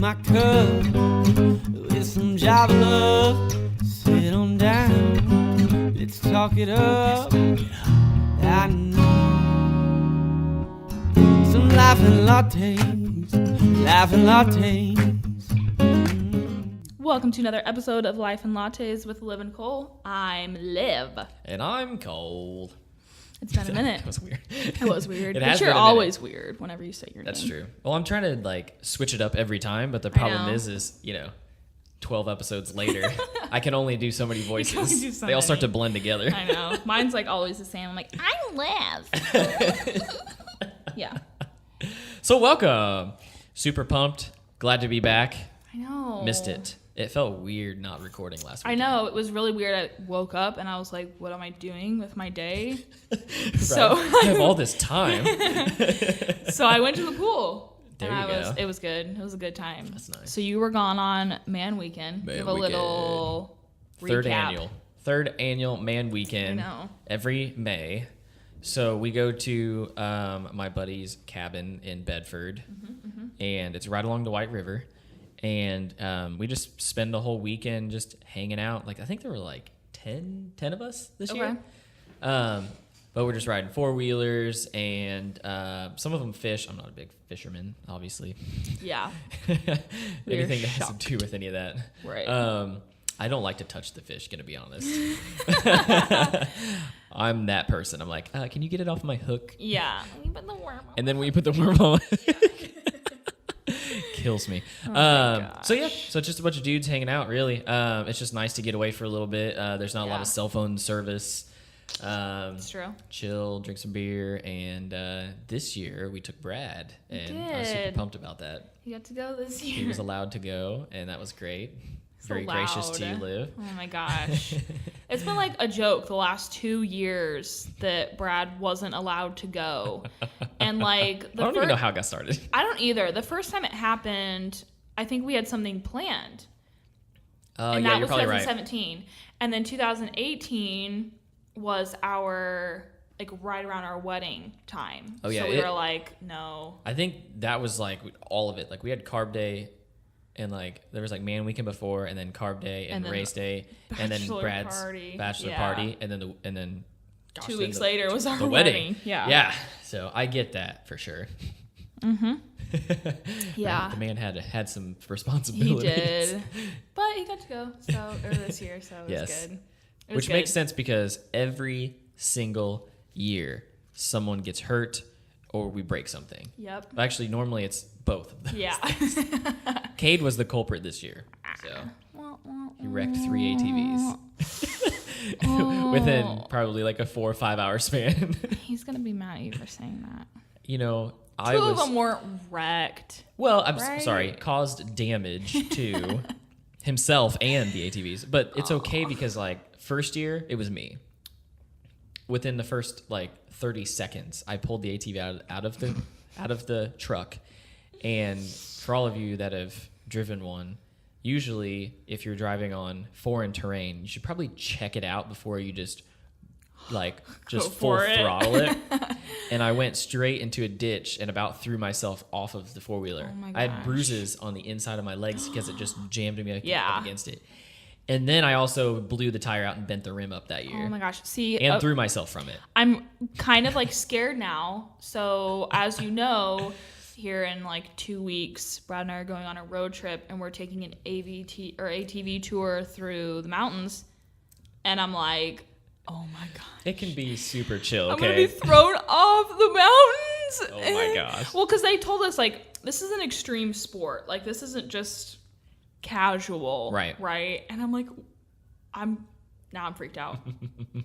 my cup with some Java love. Sit on down, let's talk it up. I know some laughing lattes. Welcome to another episode of Life and Lattes with Liv and Cole. I'm Liv. And I'm Cole. It's been a minute. That was weird. It was weird. It but you're always weird whenever you say your name. That's true. Well, I'm trying to switch it up every time, but the problem is 12 episodes later, I can only do so many voices. They all start to blend together. I know. Mine's always the same. I'm like, I'm Liv. Yeah. So welcome. Super pumped. Glad to be back. I know. Missed it. It felt weird not recording last week. I know. It was really weird. I woke up and I was like, what am I doing with my day? Right. So I have all this time. So I went to the pool. There you go. It was good. It was a good time. That's nice. So you were gone on Man Weekend. Man Give a little recap. Third annual Man Weekend. I know. Every May. So we go to my buddy's cabin in Bedford, and it's right along the White River. And we just spend the whole weekend just hanging out. I think there were 10 of us this year. But we're just riding four-wheelers, and some of them fish. I'm not a big fisherman, obviously. Yeah. Anything that has to do with any of that. Right. I don't like to touch the fish, gonna be honest. I'm that person. I'm like, can you get it off my hook? Yeah. You put the worm on. And then when you put the worm on, kills me. So it's just a bunch of dudes hanging out, really. It's just nice to get away for a little bit. There's not a lot of cell phone service. It's true. Chill, drink some beer, and this year we took Brad, and I was super pumped about that. He got to go this year. He was allowed to go, and that was great. So very gracious to you, Liv. Oh my gosh. It's been a joke the last 2 years that Brad wasn't allowed to go. And I don't even know how it got started. I don't either. The first time it happened, I think we had something planned. And that you're was probably 2017. Right. And then 2018 was our right around our wedding time. Oh yeah. So we were like, no. I think that was all of it. We had Carb Day. And there was Man Weekend before, and then Carb Day and race day, and then Brad's bachelor party, and then 2 weeks later was our wedding. Yeah. Yeah. So I get that for sure. Mm-hmm. Yeah. The man had some responsibilities. He did, but he got to go this year, so it was good. Which makes sense because every single year someone gets hurt or we break something. Yep. Actually, normally it's both of those. Yeah. Cade was the culprit this year. So he wrecked 3 ATVs within probably a 4 or 5 hour span. He's going to be mad at you for saying that. Two of them weren't wrecked. Well, I'm sorry, caused damage to himself and the ATVs. But it's okay because first year, it was me. Within the first 30 seconds, I pulled the ATV out of the truck. And for all of you that have driven one, usually if you're driving on foreign terrain, you should probably check it out before you just full throttle it. And I went straight into a ditch and about threw myself off of the four-wheeler. Oh my gosh. I had bruises on the inside of my legs because it just jammed me up against it. And then I also blew the tire out and bent the rim up that year. Oh my gosh. See, and threw myself from it. I'm kind of scared now. So as you know, here in 2 weeks, Brad and I are going on a road trip and we're taking an ATV tour through the mountains. And I'm like, oh my God. It can be super chill, okay? I'm going to be thrown off the mountains. Oh my gosh. Well, because they told us this is an extreme sport. This isn't just casual, right? And I'm like, I'm freaked out.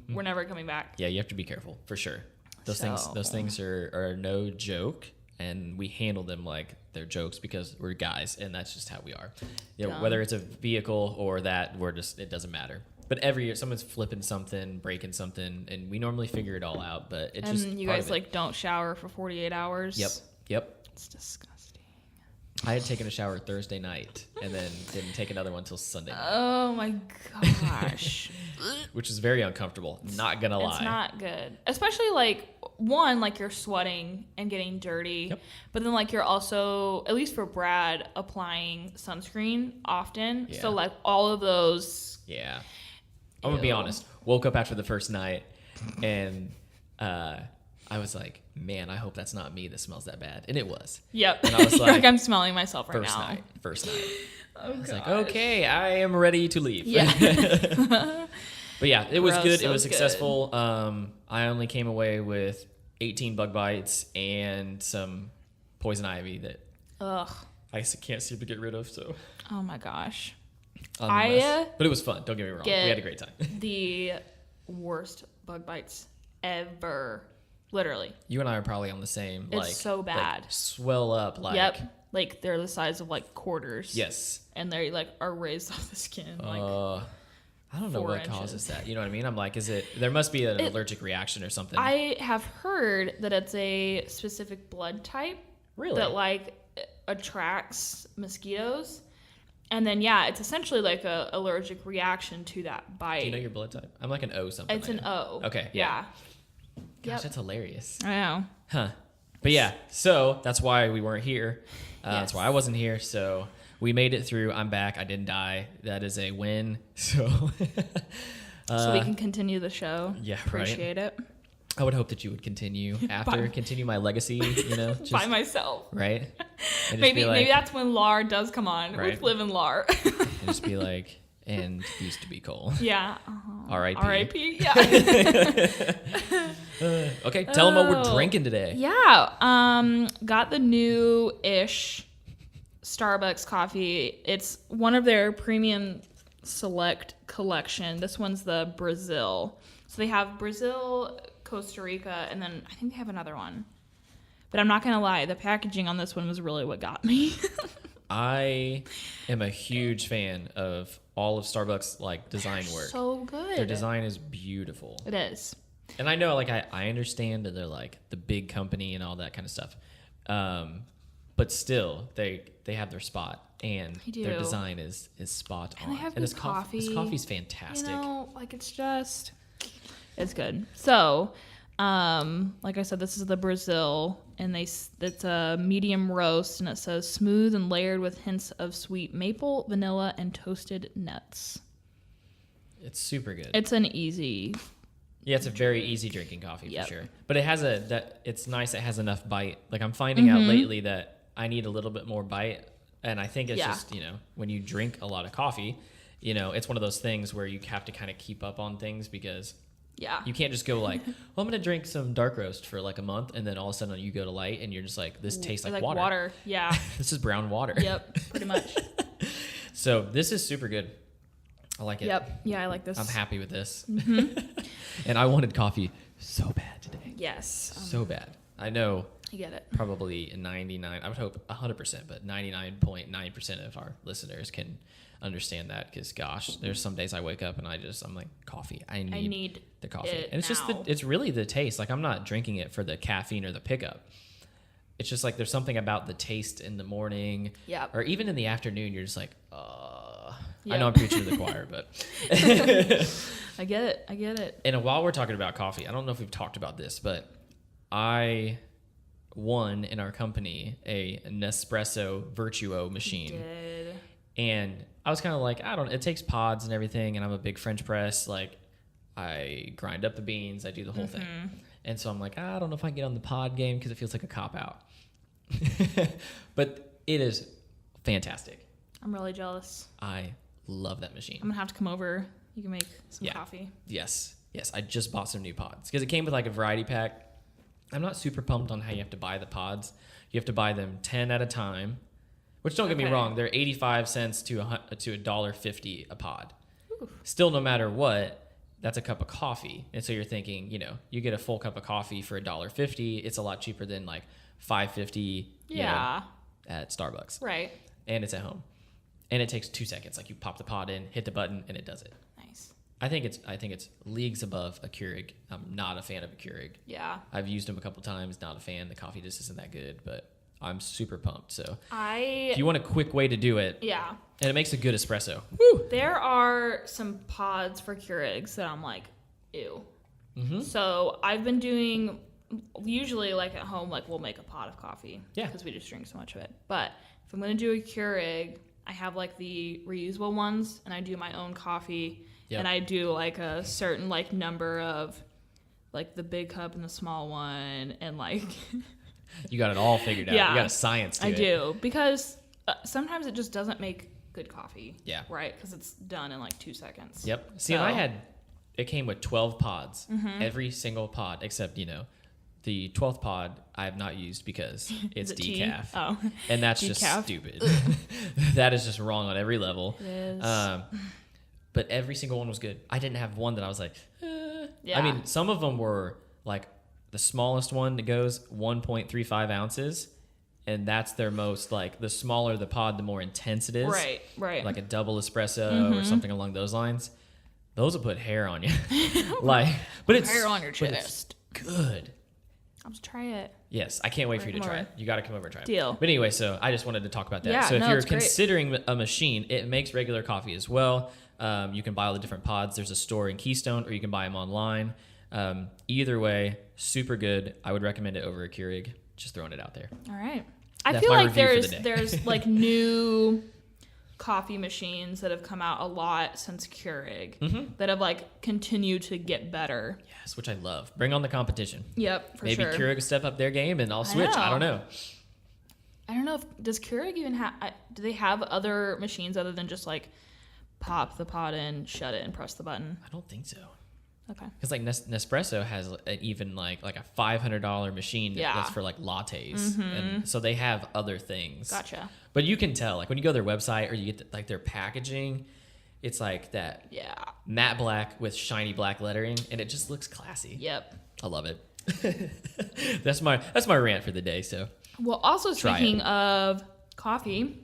We're never coming back. Yeah, you have to be careful for sure. Those things are no joke, and we handle them like they're jokes because we're guys, and that's just how we are. Whether it's a vehicle or that, it doesn't matter. But every year, someone's flipping something, breaking something, and we normally figure it all out. But it's just you guys don't shower for 48 hours. Yep. It's disgusting. I had taken a shower Thursday night and then didn't take another one until Sunday night, Oh my gosh. which is very uncomfortable. Not gonna lie. It's not good. Especially like one, like you're sweating and getting dirty. Yep. But then like you're also, at least for Brad, applying sunscreen often. Yeah. So like all of those. Yeah. I'm gonna be Ew. honest. Woke up after the first night and I was like, man, I hope that's not me that smells that bad. And it was. Yep. And I was You're like, I'm smelling myself right First now. night. First night. Oh, I was gosh. like, okay, I am ready to leave. Yeah. But yeah, it was Gross, good. so It was good. successful. I only came away with 18 bug bites and some poison ivy that Ugh. I can't seem to get rid of. So Oh my gosh. I'm a I, mess. But it was fun. Don't get me wrong. We get- had a great time. The worst bug bites ever. Literally. You and I are probably on the same. It's so bad. Like, swell up. Like, Yep. Like they're the size of like quarters. Yes. And they like are raised off the skin. Like I don't know 4 what inches. causes that. You know what I mean? I'm like, there must be an allergic reaction or something. I have heard that it's a specific blood type Really? that like attracts mosquitoes. And then yeah, it's essentially like a allergic reaction to that bite. Do you know your blood type? I'm like an O something. It's like an that. O. Okay, Yeah. Gosh, Yep. that's hilarious. I know. Huh. But yeah, so that's why we weren't here. That's Yes. why I wasn't here. So we made it through. I'm back. I didn't die. That is a win. So So we can continue the show. yeah, right. Appreciate it. I would hope that you would continue after, continue my legacy, you know, just, By myself. right? And just Maybe be like, maybe that's when Lar does come on Right. with Liv and Lar. and just be like, and used to be Cole. Yeah. R.I.P. R.I.P. Yeah. Okay, tell them what we're Oh. drinking today. Yeah. Got the new-ish Starbucks coffee. It's one of their premium select collection. This one's the Brazil. So they have Brazil, Costa Rica, and then I think they have another one. But I'm not gonna lie, the packaging on this one was really what got me. I am a huge fan of all of Starbucks like design work. So good. Their design is beautiful. It is. And I know, like, I understand that they're like the big company and all that kind of stuff, but still, they have their spot, and They do. their design is spot on. And they have and good coffee. This coffee's fantastic. You know, like it's good. So, like I said, this is the Brazil, and it's a medium roast, and it says smooth and layered with hints of sweet maple, vanilla, and toasted nuts. It's super good. It's an easy. Yeah, it's a very easy drinking coffee Yep. for sure. But it has it's nice. It has enough bite. Like I'm finding out lately that I need a little bit more bite, and I think it's Yeah. just when you drink a lot of coffee, it's one of those things where you have to kind of keep up on things because Yeah. you can't just go like, well, I'm gonna drink some dark roast for like a month, and then all of a sudden you go to light and you're just like, this tastes like water. Yeah. This is brown water. Yep. Pretty much. So this is super good. I like it. Yep. Yeah, I like this. I'm happy with this. And I wanted coffee so bad today. Yes. So bad. I know You get it. probably 99, I would hope 100%, but 99.9% of our listeners can understand that because, gosh, there's some days I wake up and I'm like, coffee. I need the coffee. it And it's just, now. it's really the taste. Like, I'm not drinking it for the caffeine or the pickup. It's just like there's something about the taste in the morning. Yep. Or even in the afternoon, you're just like, I Yep. know I'm preaching to the choir, but. I get it. And while we're talking about coffee, I don't know if we've talked about this, but I won in our company a Nespresso Virtuo machine. Did. And I was kind of like, it takes pods and everything, and I'm a big French press. Like, I grind up the beans, I do the whole thing. And so I'm like, I don't know if I can get on the pod game because it feels like a cop-out. But it is fantastic. I'm really jealous. I love that machine. I'm gonna have to come over. You can make some Yeah. coffee. Yes. I just bought some new pods because it came with like a variety pack. I'm not super pumped on how you have to buy the pods. You have to buy them 10 at a time, which don't get me Okay. wrong, they're 85 cents to $1.50 a pod. Ooh. Still, no matter what, that's a cup of coffee. And so you're thinking, you get a full cup of coffee for $1.50. It's a lot cheaper than like $5.50 Yeah. at Starbucks. Right. And it's at home. And it takes 2 seconds. Like you pop the pod in, hit the button, and it does it. Nice. I think it's leagues above a Keurig. I'm not a fan of a Keurig. Yeah. I've used them a couple times. Not a fan. The coffee just isn't that good. But I'm super pumped. So if you want a quick way to do it, yeah. and it makes a good espresso. There are some pods for Keurigs that I'm like, ew. Mm-hmm. So I've been doing, usually like at home, like we'll make a pot of coffee. Yeah. Because we just drink so much of it. But if I'm going to do a Keurig, I have like the reusable ones and I do my own coffee. Yep. And I do like a certain like number of like the big cup and the small one and like. You got it all figured out. Yeah. You got a science to it. I do. Because sometimes it just doesn't make good coffee. Yeah. Right? Because it's done in like 2 seconds. Yep. See, and it came with 12 pods. Mm-hmm. Every single pod, except, the 12th pod I have not used because it's decaf. Oh. And that's just stupid. That is just wrong on every level. It is. But every single one was good. I didn't have one that I was like, Yeah. I mean, some of them were like the smallest one that goes 1.35 ounces. And that's their most, like, the smaller the pod, the more intense it is. Right. Like a double espresso or something along those lines. Those will put hair on you. But it's hair on your but it's chest. good. I'll just try it. Yes, I can't wait for you to try More. it. You got to come over and try it. Deal. But anyway, so I just wanted to talk about that. Yeah, So if no, you're it's great. considering a machine, it makes regular coffee as well. You can buy all the different pods. There's a store in Keystone, or you can buy them online. Either way, super good. I would recommend it over a Keurig. Just throwing it out there. All right. I That's feel my like review for the day. there's like new coffee machines that have come out a lot since Keurig that have like continued to get better. Yes, which I love. Bring on the competition. Yep, for Maybe sure. Keurig will step up their game and I'll switch. I don't know. I don't know does Keurig even have, do they have other machines other than just like pop the pod in, shut it, and press the button? I don't think so. Okay. Because like Nespresso has even like a $500 machine that's for like lattes, and so they have other things. Gotcha. But you can tell, like when you go to their website or you get like their packaging, it's like that matte black with shiny black lettering, and it just looks classy. Yep. I love it. That's my rant for the day. So. Well, also Try speaking it. of coffee,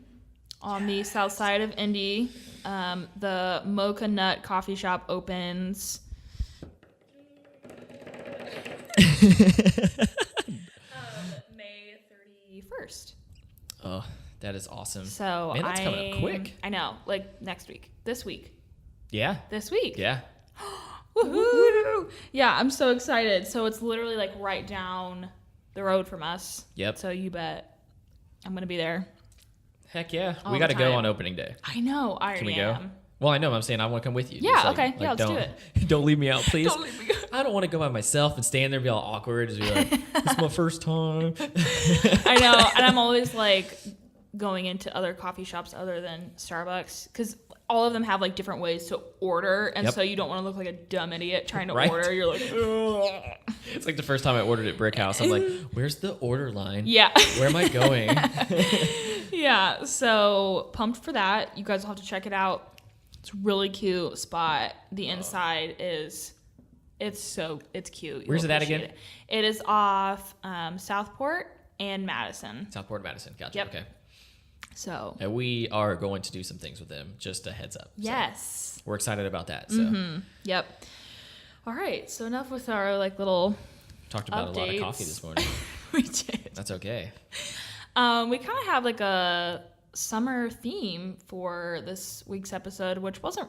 on the south side of Indy, the Mocha Nut Coffee shop opens. May 31st. Oh, that is awesome. So man, that's coming up quick. I know, like next week, this week. Yeah. Yeah. Woohoo! Yeah, I'm so excited. So it's literally like right down the road from us. Yep. So you bet I'm gonna be there. Heck yeah. All We got to the go time. on opening day. I know. I Can already we go? am. Well, I know. I'm saying I want to come with you. Yeah, Just okay. Yeah, let's do don't, it. Don't leave me out, please. Don't leave me. I don't want to go by myself and stand there and be all awkward. Just be like, it's my first time. I know, and I'm always like going into other coffee shops other than Starbucks because all of them have like different ways to order, and Yep. so you don't want to look like a dumb idiot trying to Right. order. You're like, ugh. It's like the first time I ordered at Brick House. I'm like, where's the order line? Yeah. Where am I going? Yeah, so pumped for that. You guys will have to check it out. It's a really cute spot. The inside it's cute. You'll Where's it at appreciate again? It is off Southport and Madison. Southport Madison. Gotcha. Yep. Okay. So And we are going to do some things with them. Just a heads up. So yes. we're excited about that. So Yep. All right. So enough with our like little. talked about a lot of Updates. coffee this morning. We did. That's okay. We kind of have like a summer theme for this week's episode, which wasn't.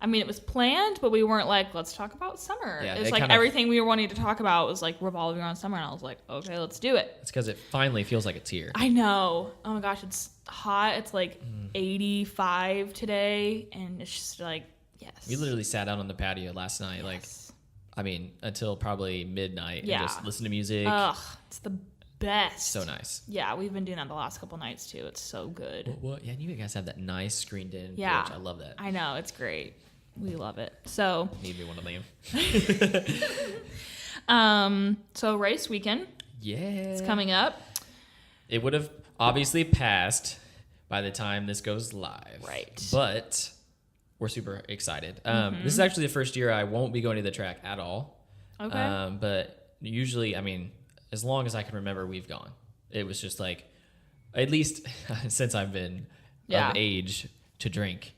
I mean, it was planned, but we weren't like, let's talk about summer. Yeah, It's it like kinda- everything we were wanting to talk about was like revolving around summer, and I was like, okay, let's do it. It's because it finally feels like it's here. I know. Oh my gosh, it's hot. It's like 85 today, and it's just like, yes. We literally sat out on the patio last night, Yes. like, I mean, until probably midnight Yeah. and just listen to music. Ugh, it's the best. So nice. Yeah, we've been doing that the last couple nights too. It's so good. What? Yeah, you guys have that nice screened in Yeah. porch. I love that. I know, it's great. We love it. So, Need me one of them. so race weekend Yeah. is coming up. It would have obviously passed by the time this goes live. Right. But we're super excited. This is actually the first year I won't be going to the track at all. Okay. But usually, I mean, as long as I can remember, we've gone. It was just like, at least since I've been Yeah. of age to drink,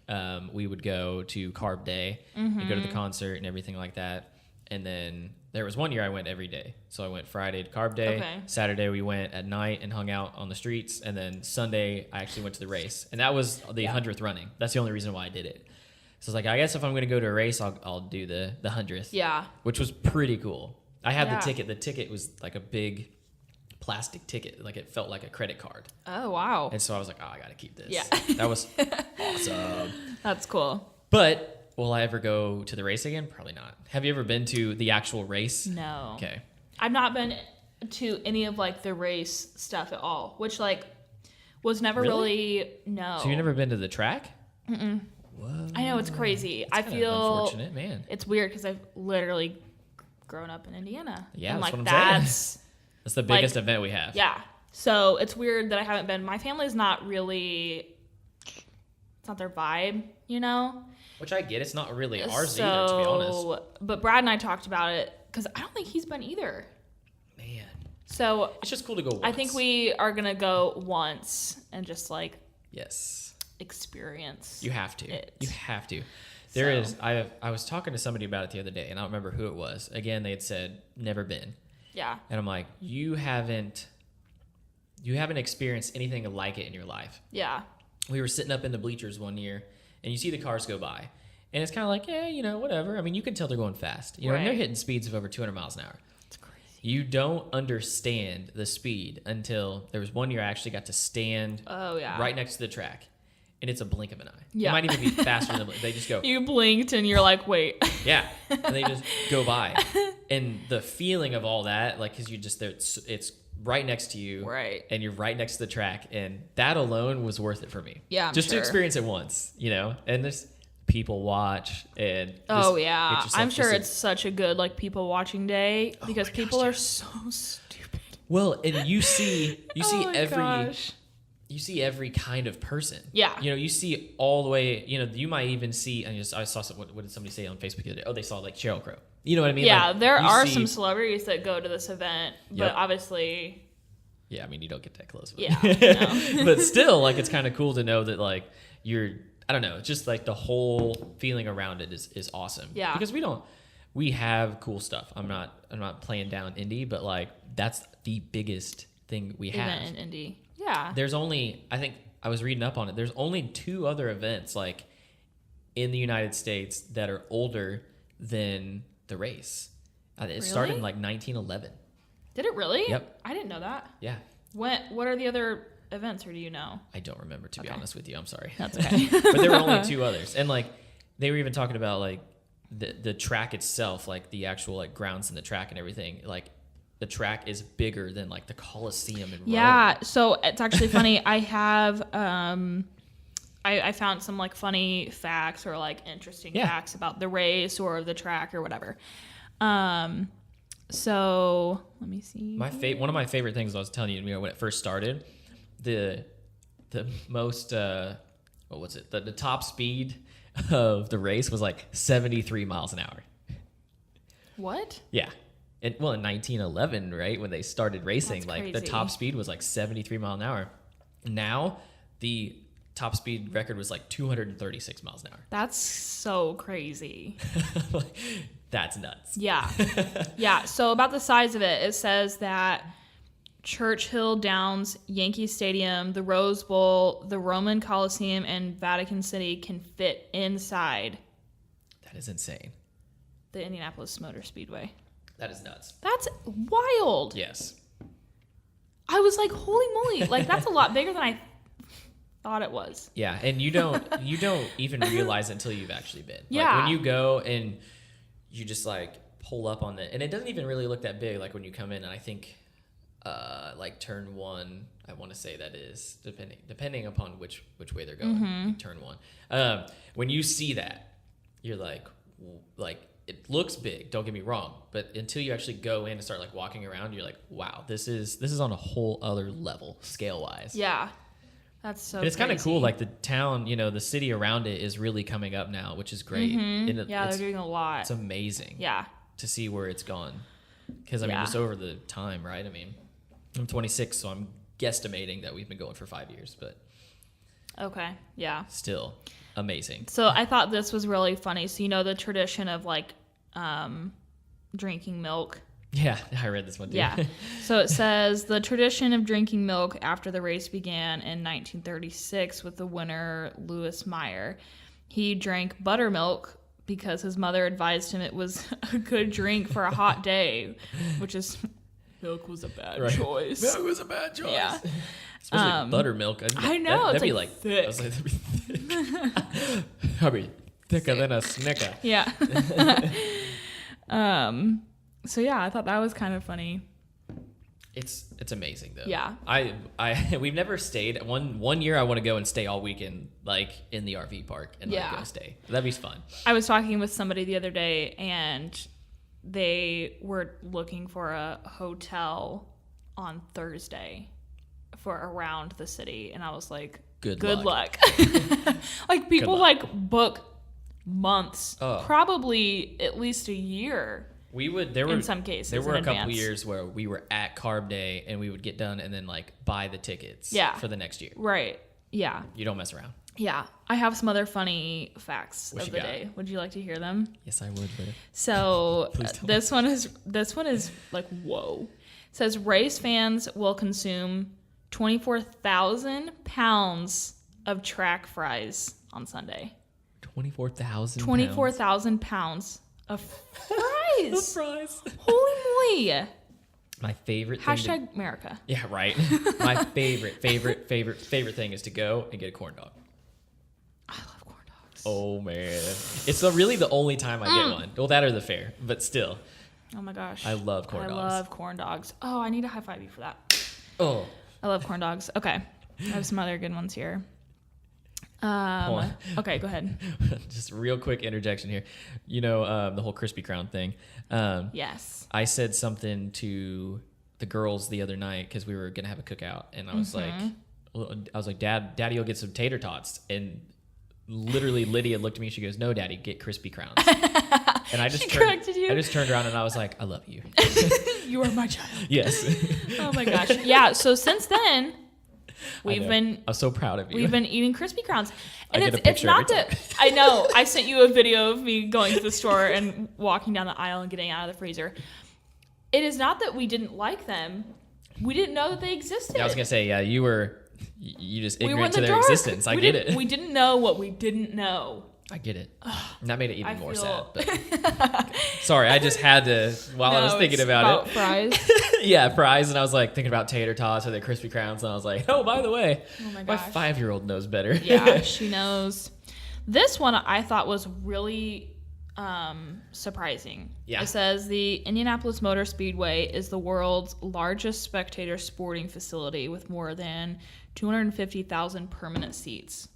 we would go to Carb Day and go to the concert and everything like that. And then there was one year I went every day. So I went Friday to carb day. Okay. Saturday we went at night and hung out on the streets. And then Sunday I actually went to the race. And that was the 100th running. That's the only reason why I did it. So I was like, I guess if I'm going to go to a race, I'll do the 100th. Yeah. Which was pretty cool. I had Yeah. the ticket. The ticket was like a big plastic ticket. Like it felt like a credit card. Oh, wow. And so I was like, oh, I got to keep this. Yeah. That was awesome. That's cool. But will I ever go to the race again? Probably not. Have you ever been to the actual race? No. Okay. I've not been to any of like the race stuff at all, which like was never really no. So you've never been to the track? Mm-mm. Whoa. I know, it's crazy. That's I kind of feel unfortunate, man. it's weird because I've literally grown up in Indiana. Yeah, and that's like what I'm saying. that's That's the biggest event we have. yeah. So it's weird that I haven't been. My family's not really. It's not their vibe, you know. Which I get. It's not really ours either, to be honest. But Brad and I talked about it because I don't think he's been either. Man. So It's just cool to go once. I think we are gonna go once and just like Yes. experience. You have to. it. You have to. So- I was talking to somebody about it the other day, and I don't remember who it was. Again, they had said, never been. Yeah. And I'm like, you haven't experienced anything like it in your life. Yeah. We were sitting up in the bleachers one year, and you see the cars go by. And it's kind of like, yeah, you know, whatever. I mean, you can tell they're going fast. You know, and they're Right. hitting speeds of over 200 miles an hour. It's crazy. You don't understand the speed until there was one year I actually got to stand Oh yeah. right next to the track. And it's a blink of an eye. Yeah. It might even be faster than they just go. You blinked and you're like, wait. Yeah, and they just go by, and the feeling of all that, like, because you just there, it's right next to you, Right. and you're right next to the track, and that alone was worth it for me. Yeah, I'm just to sure. experience it once, you know. And there's people watch, and just Oh get yeah. yourself I'm sure just it's such a good like people watching day because my gosh, people are yes. so stupid. well, and you see Oh my every. gosh. You see every kind of person. Yeah. You know, you see all the way, you know, you might even see, I saw some, what did somebody say on Facebook the other day? Oh, they saw like Sheryl Crow. You know what I mean? Yeah, Like, there you are see- some celebrities that go to this event, but Yep. obviously, Yeah, I mean, you don't get that close. But, yeah. No. but still, like, it's kind of cool to know that, like, I don't know, just like the whole feeling around it is awesome. Yeah. Because we have cool stuff. I'm not playing down Indy, but like, that's the biggest thing we have. Event in Indy. Yeah. There's only, I think I was reading up on it. There's only 2 other events like in the United States that are older than the race. It started in Really? like 1911. Did it really? Yep. I didn't know that. Yeah. What are the other events, or do you know? I don't remember, to be Okay. honest with you. I'm sorry. That's okay. But there were only 2 others. And like they were even talking about like the track itself, like the actual like grounds and the track and everything. Like the track is bigger than like the Coliseum in Rome. Yeah, so it's actually funny. I have I found some like funny facts or like interesting Yeah. facts about the race or the track or whatever. So let me see. One of my favorite things I was telling you, when it first started, the most what was it? The top speed of the race was like 73 miles an hour. What? Yeah. In 1911, right, when they started racing, That's like the crazy. top speed was like 73 mile an hour. Now, the top speed record was like 236 miles an hour. That's so crazy. That's nuts. Yeah. Yeah. So about the size of it, it says that Churchill Downs, Yankee Stadium, the Rose Bowl, the Roman Coliseum, and Vatican City can fit inside That is insane. the Indianapolis Motor Speedway. That is nuts. That's wild. Yes. I was like, holy moly. Like, that's a lot bigger than I thought it was. Yeah, and you don't even realize it until you've actually been. Like, Yeah. when you go and you just like pull up on and it doesn't even really look that big. Like when you come in, and I think like turn 1, I want to say that is depending upon which way they're going. Turn 1. When you see that, you're like it looks big. Don't get me wrong, but until you actually go in and start like walking around, you're like, wow, this is on a whole other level scale wise. Yeah. That's so And it's kind of crazy. cool. Like the town, the city around it is really coming up now, which is great. And Yeah, it's, they're doing a lot. it's amazing Yeah. to see where it's gone. Because, I mean, Yeah. just over the time, right? I mean, I'm 26, so I'm guesstimating that we've been going for 5 years, but Okay. Yeah. still amazing. So I thought this was really funny. So, the tradition of like drinking milk. Yeah, I read this one too. Yeah. So it says the tradition of drinking milk after the race began in 1936 with the winner, Louis Meyer. He drank buttermilk because his mother advised him it was a good drink for a hot day, which is milk was a bad choice. Milk was a bad choice. Yeah. Especially buttermilk. I know. That'd be like like thick. I was like, that'd be thick. That'd be thicker than a Snicker. Yeah. So yeah, I thought that was kind of funny. It's amazing though. Yeah. We've never stayed. One year I want to go and stay all weekend like in the RV park and like go stay. That'd be fun. I was talking with somebody the other day and they were looking for a hotel on Thursday for around the city, and I was like, good luck. Like people like book months, probably at least a year. In some cases, there were a couple advance. years where we were at Carb Day and we would get done and then like buy the tickets for the next year. Right. Yeah. You don't mess around. Yeah. I have some other funny facts of the day. Would you like to hear them? Yes, I would. But so this one is like, whoa. It says race fans will consume 24,000 pounds of track fries on Sunday. 24,000 pounds of fries. Fries. Holy moly. My favorite thing. Hashtag America. Yeah, right. My favorite thing is to go and get a corn dog. I love corn dogs. Oh, man. It's really the only time I get one. Well, that or the fair, but still. Oh, my gosh. I love corn dogs. I love corn dogs. Oh, I need to high five you for that. Oh. I love corn dogs. Okay. I have some other good ones here. Okay, go ahead. Just a real quick interjection here. You know, the whole Krispy Kreme thing. Yes. I said something to the girls the other night because we were going to have a cookout. And I was like, Daddy will get some tater tots. And literally Lydia looked at me. She goes, no, Daddy, get Krispy Kremes. And I just corrected you. I just turned around and I was like, I love you. You are my child. Yes. Oh my gosh. Yeah. So since then, I'm so proud of you. We've been eating Krispy Kremes, and it's not that I know. I sent you a video of me going to the store and walking down the aisle and getting out of the freezer. It is not that we didn't like them; we didn't know that they existed. Yeah, I was gonna say, yeah, you just ignorant to their existence. I get it. We didn't know what we didn't know. I get it. And that made it even more sad. But sorry, I just had to while I was thinking about it. Fries. Yeah, fries, and I was like thinking about tater tots or the Krispy Kremes, and I was like, oh, by the way, my 5-year-old knows better. Yeah, she knows. This one I thought was really surprising. Yeah. It says the Indianapolis Motor Speedway is the world's largest spectator sporting facility with more than 250,000 permanent seats.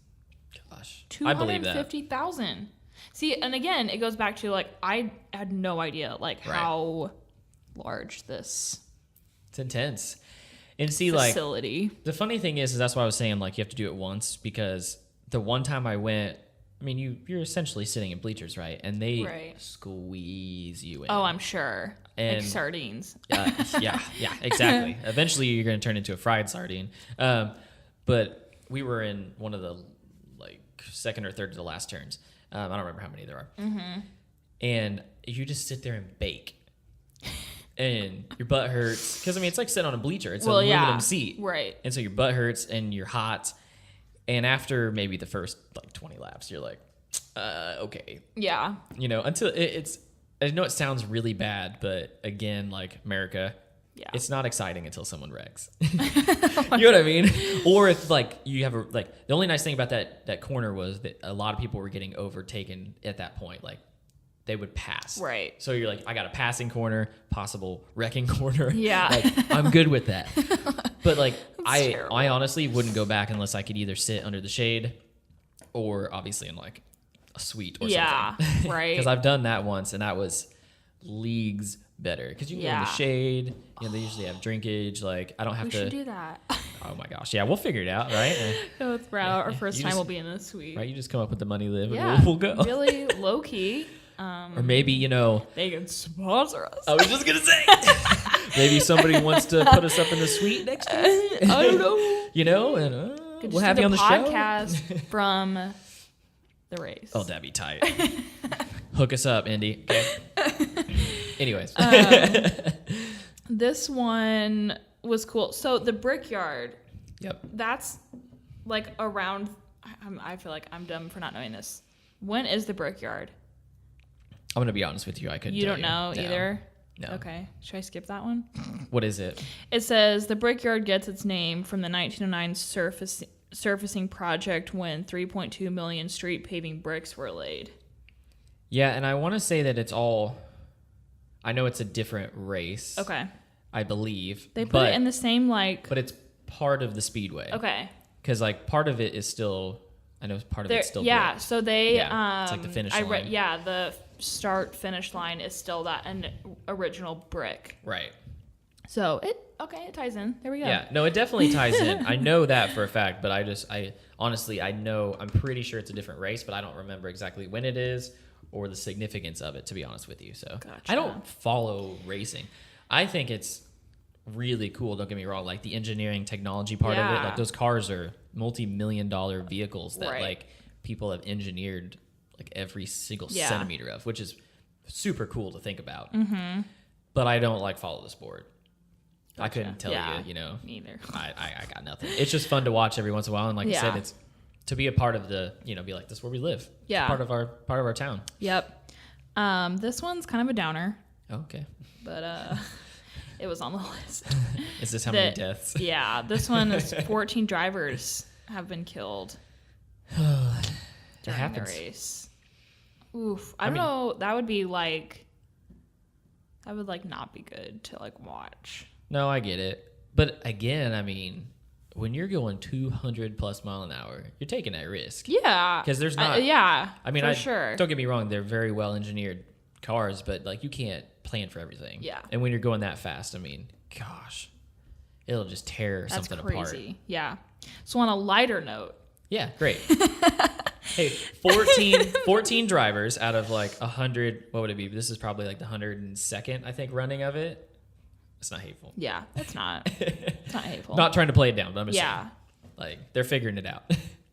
Gosh, I believe that. 250,000. See, and again, it goes back to like I had no idea like how large this. It's intense. And see, facility. Like the funny thing is that's why I was saying like you have to do it once because the one time I went, I mean you're essentially sitting in bleachers, right? And they squeeze you in. Oh, I'm sure. And like sardines. Yeah, exactly. Eventually you're going to turn into a fried sardine. But we were in one of the second or third to the last turns. I don't remember how many there are. Mm-hmm. And you just sit there and bake. And your butt hurts. Because, I mean, it's like sitting on a bleacher. It's an aluminum seat. Right. And so your butt hurts and you're hot. And after maybe the first, 20 laps, you're like, okay. Yeah. You know, until it's... I know it sounds really bad, but again, like America... Yeah. It's not exciting until someone wrecks. You know what I mean? Or if you have the only nice thing about that corner was that a lot of people were getting overtaken at that point. Like they would pass. Right. So you're like, I got a passing corner, possible wrecking corner. Yeah. Like I'm good with that. But I terrible. honestly wouldn't go back unless I could either sit under the shade or obviously in a suite or something. Yeah. Right. Because I've done that once and that was leagues better because you can go in the shade. You know, they usually have drinkage. I don't have we to. should do that. Oh my gosh, yeah, we'll figure it out, right? Go with Brad. Our first time will be in the suite. Right, you just come up with the money, Liv, yeah, and we'll go. Really low key. Or maybe they can sponsor us. I was just gonna say, maybe somebody wants to put us up in the suite next year. I don't know. You know, and we'll have you on the podcast from the race. Oh, that'd be tight. Hook us up, Indy. Okay. Anyways. This one was cool. So the Brickyard, Yep. that's like around, I feel like I'm dumb for not knowing this. When is the Brickyard? I'm going to be honest with you. I couldn't You tell don't know No. either? No. Okay. Should I skip that one? What is it? It says the Brickyard gets its name from the 1909 surfacing project when 3.2 million street paving bricks were laid. Yeah, and I want to say that it's all... I know it's a different race. Okay. I believe. They put it in the same, like... But it's part of the Speedway. Okay. Because, like, part of it is still... I know part of it's still... Yeah, brick. so they... Yeah, it's like the finish line. Yeah, the start-finish line is still that original brick. Right. So, it ties in. There we go. Yeah, no, it definitely ties in. I know that for a fact, but I honestly, I know, I'm pretty sure it's a different race, but I don't remember exactly when it is or the significance of it, to be honest with you. So Gotcha. I don't follow racing. I think it's really cool. Don't get me wrong. Like the engineering technology part of it, Yeah. like those cars are multi-million-dollar vehicles that Right. like people have engineered like every single Yeah. centimeter of, which is super cool to think about. Mm-hmm. But I don't like follow the sport. I Gotcha. couldn't tell Yeah. you, you know. Me either. I got nothing. It's just fun to watch every once in a while, and like I Yeah. said, it's to be a part of the, you know, be like, this is where we live. Yeah. It's part of our town. Yep. This one's kind of a downer, Oh, okay. but it was on the list. Is this how many The- deaths? Yeah, this one is 14 drivers have been killed during the happens. race. Oof. I I don't mean- know. That would be like, that would like not be good to like watch. No, I get it. But again, I mean, when you're going 200 plus mile an hour, you're taking that risk. Yeah. 'Cause there's not- yeah. I mean, for sure. don't get me wrong, they're very well engineered cars, but like you can't plan for everything. Yeah. And when you're going that fast, I mean, gosh, it'll just tear That's something crazy. apart. Yeah. So on a lighter note, Yeah, great. Hey, 14 drivers out of like 100, what would it be? This is probably like the 102nd, I think, running of it. It's not hateful. yeah, it's not. It's not hateful. Not trying to play it down, but I'm just Yeah. saying. Like, they're figuring it out.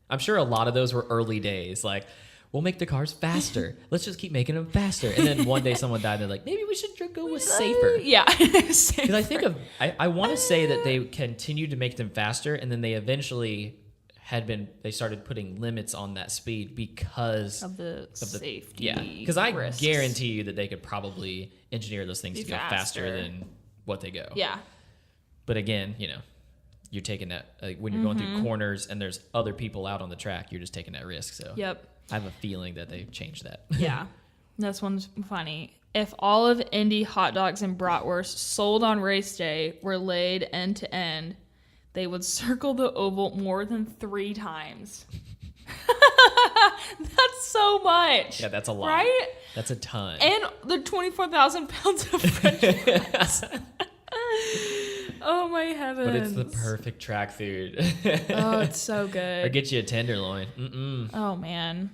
I'm sure a lot of those were early days. Like, we'll make the cars faster. Let's just keep making them faster. And then one day someone died. They're like, maybe we should go with safer. Yeah. Because I think I want to say that they continued to make them faster, and then they eventually they started putting limits on that speed because of the safety. yeah. Because I risks. guarantee you that they could probably engineer those things Be to go faster faster. than what they go. Yeah. But again, you know, you're taking that when you're going through corners and there's other people out on the track, you're just taking that risk. So Yep. I have a feeling that they've changed that. Yeah. This one's funny. If all of Indy hot dogs and bratwurst sold on race day were laid end to end, they would circle the oval more than 3 times. That's so much. Yeah, that's a lot. Right? That's a ton. And the 24,000 pounds of French fries. Oh my heavens. But it's the perfect track food. Oh, it's so Or good. get you a tenderloin. Mm-mm. Oh man.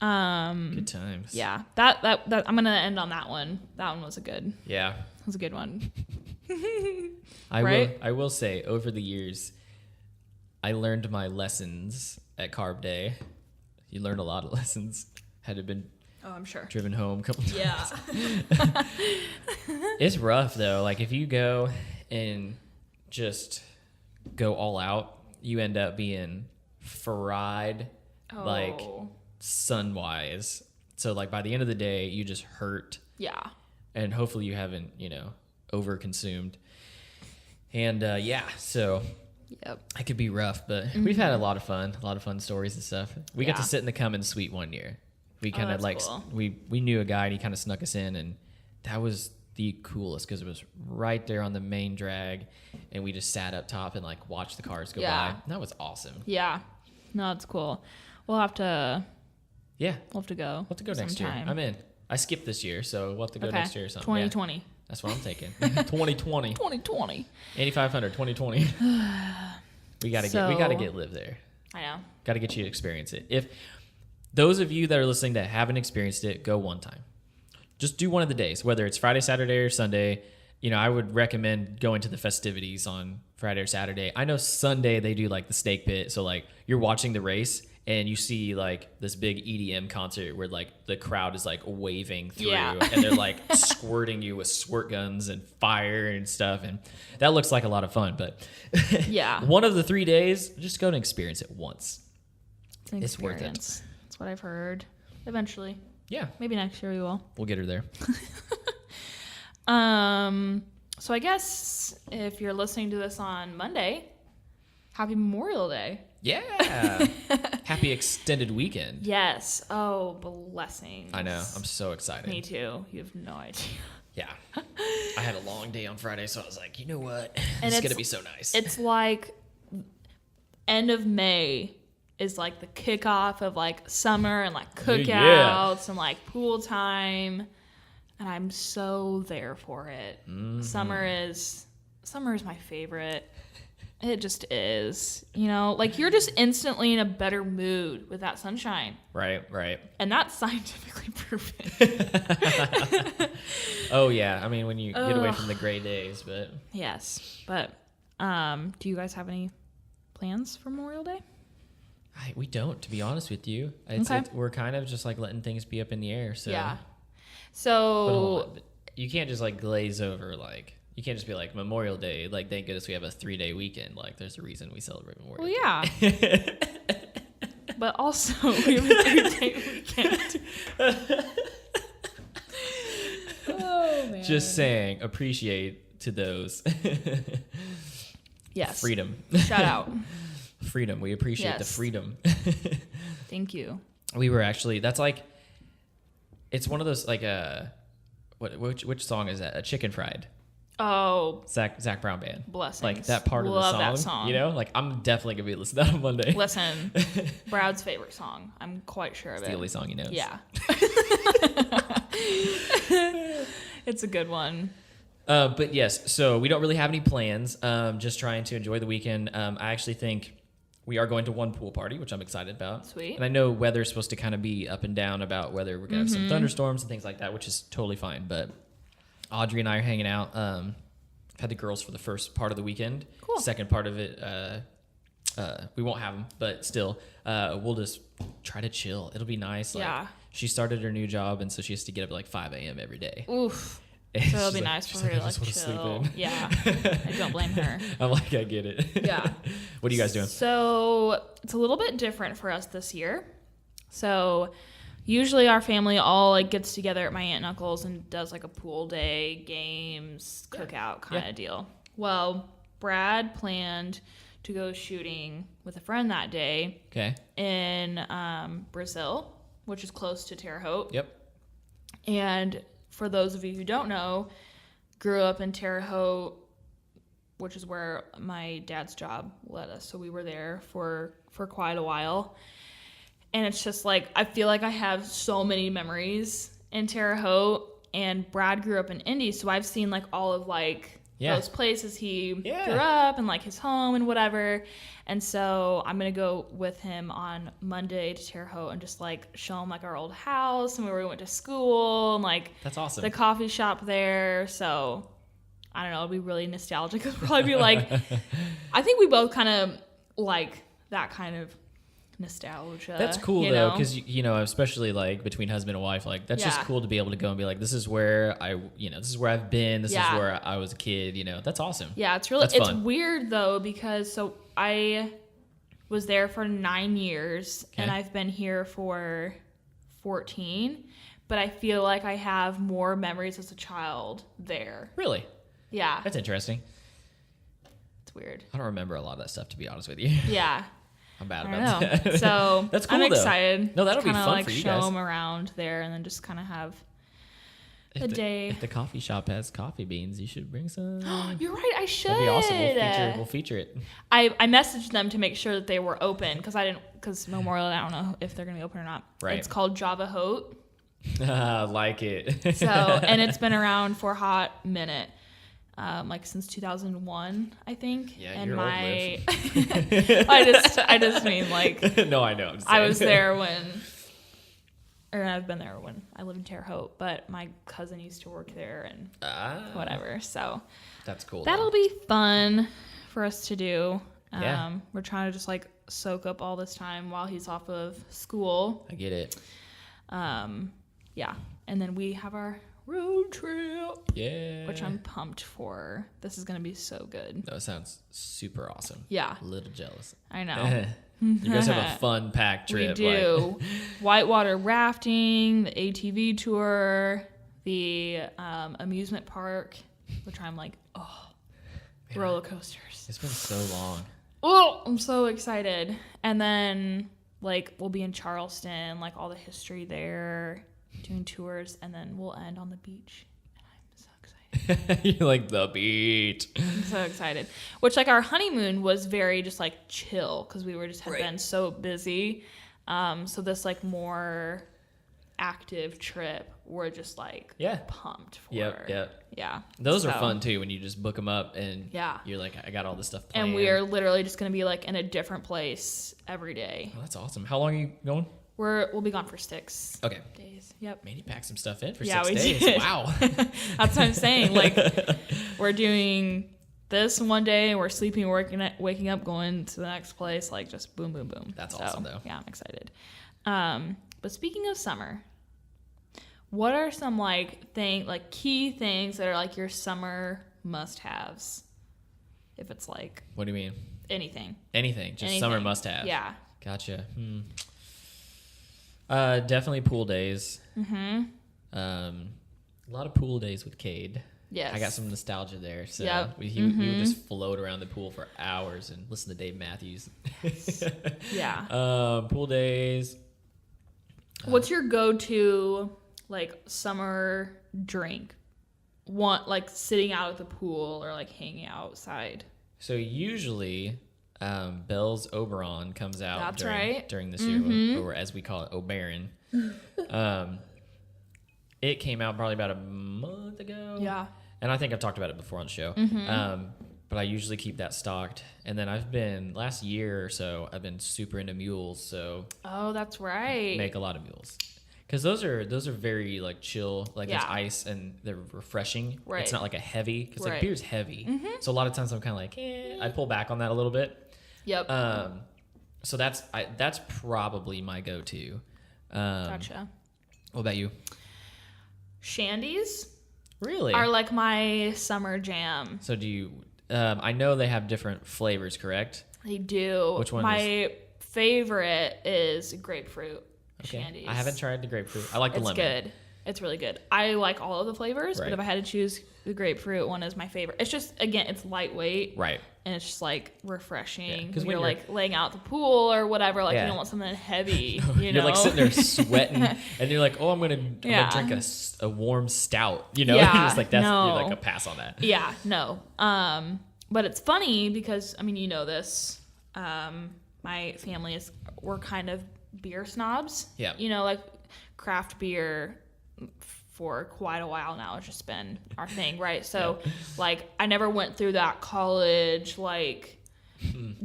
Good times. Yeah. That I'm gonna end on that one. That one was a good one. Right? I will say, over the years, I learned my lessons at Carb Day. You learn a lot of lessons. Had it been Oh, I'm sure. driven home a couple times. Yeah. It's rough though. Like if you go and just go all out, you end up being fried, like Oh. sun-wise. So like by the end of the day, you just hurt, Yeah. and hopefully you haven't, over-consumed. And yeah, so Yep. it could be rough, but we've had a lot of fun stories and stuff. We got to Yeah. sit in the Cummins suite one year. We kind of that's cool. we knew a guy and he kind of snuck us in, and that was the coolest because it was right there on the main drag, and we just sat up top and like watched the cars go Yeah. by. And that was awesome. Yeah. No, it's cool. We'll have to Yeah, go. we'll have to go next year. sometime. I'm in. I skipped this year, so we'll have to go Okay. next year or something. Yeah, 2020. that's what I'm taking. 2020. 2020. 8500 2020. we gotta So- get Liv there. I know. Got to get you to experience it. If those of you that are listening that haven't experienced it, go one time. Just do one of the days, whether it's Friday, Saturday, or Sunday. I would recommend going to the festivities on Friday or Saturday. I know Sunday they do like the steak pit, so like you're watching the race and you see like this big EDM concert where like the crowd is like waving through Yeah. and they're like squirting you with squirt guns and fire and stuff, and that looks like a lot of fun. But Yeah. one of the 3 days, just go and experience it once. It's an It's worth it. experience. That's what I've heard. Eventually. Yeah, Maybe next year we will. we'll get her there. So I guess if you're listening to this on Monday, happy Memorial Day. Yeah. Happy extended weekend. Yes. Oh, blessings. I know. I'm so excited. Me too. You have no idea. Yeah. I had a long day on Friday, so I was like, you know what? And It's going to be so nice. It's like end of May is like the kickoff of like summer and like cookouts Yeah. and like pool time. And I'm so there for it. Mm-hmm. Summer is my favorite. It just is. You know, like you're just instantly in a better mood with that sunshine. Right. And that's scientifically proven. Oh, yeah. I mean, when you get away Ugh. from the gray days, but Yes. But do you guys have any plans for Memorial Day? we don't, to be honest with you. Okay. We're kind of just like letting things be up in the air. So. Yeah. But So hold on. You can't just like glaze over like. You can't just be like Memorial Day, like thank goodness we have a 3-day weekend. Like there's a reason we celebrate Memorial well, Day. yeah. But also we have a 3-day weekend. Oh man. Just saying, appreciate to those. Yes. Freedom. Shout out. Freedom. We appreciate the Yes. freedom. Thank you. We were actually, that's like, it's one of those like which song is that? A Chicken Fried. Oh, Zach Brown Band. blessings. Like that part of Love the song, that song. you know, like I'm definitely gonna be listening to that on Monday. Listen, Brad's favorite song. I'm quite sure of It's it. the only song he knows. Yeah. It's a good one. But yes, so we don't really have any plans. Just trying to enjoy the weekend. I actually think we are going to one pool party, which I'm excited about. Sweet. And I know weather's supposed to kind of be up and down about whether we're gonna have Mm-hmm. some thunderstorms and things like that, which is totally fine. But Audrey and I are hanging out. Had the girls for the first part of the weekend. Cool. Second part of it, we won't have them, but still, we'll just try to chill. It'll be nice. Like, Yeah. She started her new job, and so she has to get up at like 5 a.m. every day. Oof. And So it'll she's be like- nice for she's her to "I like just wanna sleep chill. in." Yeah. I don't blame her. I'm like, I get it. Yeah. What are you guys doing? So it's a little bit different for us this year. So usually our family all like gets together at my aunt and uncle's and does like a pool day, games, cookout kind of Yeah. deal. Well, Brad planned to go shooting with a friend that day Okay. in Brazil, which is close to Terre Haute. Yep. And for those of you who don't know, grew up in Terre Haute, which is where my dad's job led us. So we were there for quite a while. And it's just like, I feel like I have so many memories in Terre Haute. And Brad grew up in Indy, so I've seen like all of like Yeah. those places he Yeah. grew up and like his home and whatever. And so I'm gonna go with him on Monday to Terre Haute and just like show him like our old house and where we went to school and like That's awesome. the coffee shop there. So I don't know, it'll be really nostalgic. It'll probably be like, I think we both kind of like that kind of nostalgia. That's cool you though, know? because you know, especially like between husband and wife, like that's just Yeah. cool to be able to go and be like, this is where this is where I've been. This Yeah. is where I was a kid. You know, that's awesome. Yeah, it's really That's it's fun. weird though because so I was there for 9 years and Okay. I've been here for 14, but I feel like I have more memories as a child there. Really, Yeah, that's interesting. it's weird. I don't remember a lot of that stuff, to be honest with you. Yeah, I'm bad I about don't know. that. So That's cool, I'm though. excited. No, that'll to be kinda, fun like, for you show guys. them around there and then just kind of have If a the- day. If the coffee shop has coffee beans, you should bring some. You're right. I should. That'd be awesome. We'll feature it. I messaged them to make sure that they were open because Memorial, I don't know if they're gonna be open or not. Right. It's called Java Haute. Like it. So and it's been around for a hot minute, like since 2001, I think. Yeah, and you're old, my Liv. I just mean like No, I know. I'm just I was saying. there or I've been there when I live in Terre Haute, but my cousin used to work there and whatever. So That's cool. that'll be fun for us to do. Yeah. We're trying to just like soak up all this time while he's off of school. I get it. Yeah. And then we have our road trip. Yeah. Which I'm pumped for. This is going to be so good. No, it sounds super awesome. Yeah. A little jealous. I know. You guys have a fun packed trip. We do. Whitewater rafting, the ATV tour, the amusement park, which I'm like, roller coasters. It's been so long. Oh, I'm so excited. And then, like, we'll be in Charleston, like, all the history there, doing tours, and then we'll end on the beach. And I'm so excited. You're like, the beach. I'm so excited. Which, like, our honeymoon was very just, like, chill, because we were just had been so busy. So this, like, more active trip, we're just, like, pumped for. Yep. Yeah. Those are fun, too, when you just book them up and you're like, I got all this stuff planned. And we are literally just going to be, like, in a different place every day. Oh, that's awesome. How long are you going? We'll be gone for 6 days. Yep. Man, you packed some stuff in for 6 we days. Did. Wow. That's what I'm saying. Like, we're doing this one day, we're sleeping, waking up, going to the next place. Like, just boom, boom, boom. That's awesome, though. Yeah, I'm excited. But speaking of summer, what are some key things that are like your summer must-haves? If it's like, what do you mean? Anything. Just summer must-have. Yeah. Gotcha. Definitely pool days. Mm-hmm. A lot of pool days with Cade. Yes. I got some nostalgia there. So we would just float around the pool for hours and listen to Dave Matthews. Yeah. Pool days. What's your go-to like summer drink? Like sitting out at the pool or like hanging outside? So usually Bell's Oberon comes out during this year, or as we call it, Oberon. It came out probably about a month ago. Yeah. And I think I've talked about it before on the show. But I usually keep that stocked. And then last year or so, I've been super into mules. So that's right. Make a lot of mules. Because those are very like chill, like there's ice and they're refreshing. Right. It's not like a heavy, because like beer's heavy. So a lot of times I'm kind of like, I pull back on that a little bit. Yep. So that's probably my go-to. Gotcha. What about you? Shandies Really? are like my summer jam. So do you? I know they have different flavors, correct? They do. Which one? My favorite is grapefruit shandies. I haven't tried the grapefruit. I like the lemon. It's good. It's really good. I like all of the flavors, but if I had to choose, the grapefruit one is my favorite. It's just, again, it's lightweight. Right. And it's just like refreshing. Because when you're like laying out the pool or whatever, like you don't want something heavy. You're like sitting there sweating, and you're like, "Oh, I'm gonna drink a warm stout." You know, Yeah, you're just like you're no. like a pass on that. Yeah, no. But it's funny because I mean, you know this. My family we're kind of beer snobs. Yeah. You know, like craft beer for quite a while now. It's just been our thing, right? So, like, I never went through that college, like,